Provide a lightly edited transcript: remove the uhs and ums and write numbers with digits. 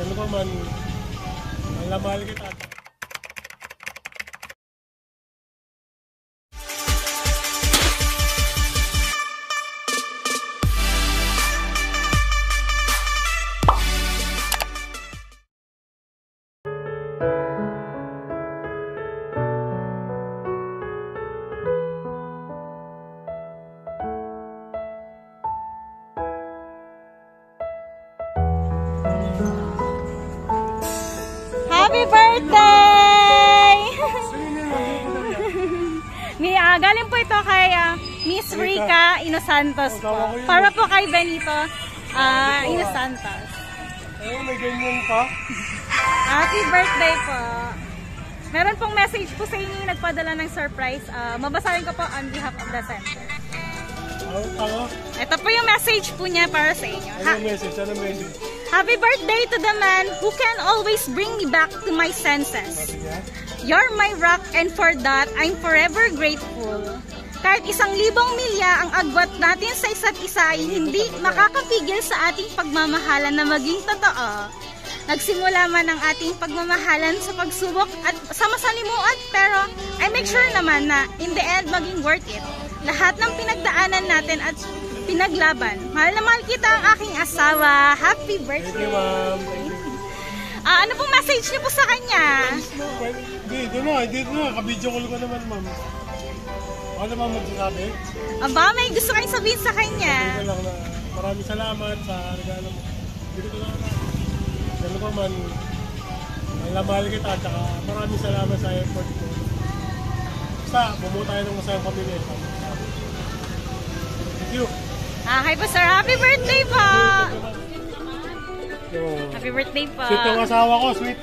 Ano pa man, mahal kita. Happy birthday! Galing po ito kay Miss Rica Inosantos po. Para po kay Benito Inosantos. Oh, may ganyan pa. Happy birthday po. Meron pong message po sa inyo yung nagpadala ng surprise. Mabasahin ko po on behalf of the center. Ito po yung message po niya para sa inyo. Ano message? Ano message? Happy birthday to the man who can always bring me back to my senses. You're my rock and for that, I'm forever grateful. Kahit 1,000 milya ang agwat natin sa isa't isa ay hindi makakapigil sa ating pagmamahalan na maging totoo. Nagsimula man ang ating pagmamahalan sa pagsubok at sa masalimuot, pero I make sure naman na in the end maging worth it. Lahat ng pinagdaanan natin at pinaglaban. Mahal na mahal kita ang aking asawa. Happy birthday! Thank you, ma'am. Ano pong message niyo po sa kanya? Dito na. Kabidyo call ko naman, ma'am. Ako naman magsasabi. Aba, may gusto kayong sabihin sa kanya. Dito lang na maraming salamat sa regalo mo. Dito lang na. Ano pa man, mahal kita at saka maraming salamat sa effort ko. Basta, bumuo tayo ng masayang pamilya. Thank you. Hi po sir, happy birthday po! Happy birthday po! Sweet yung asawa ko, sweet.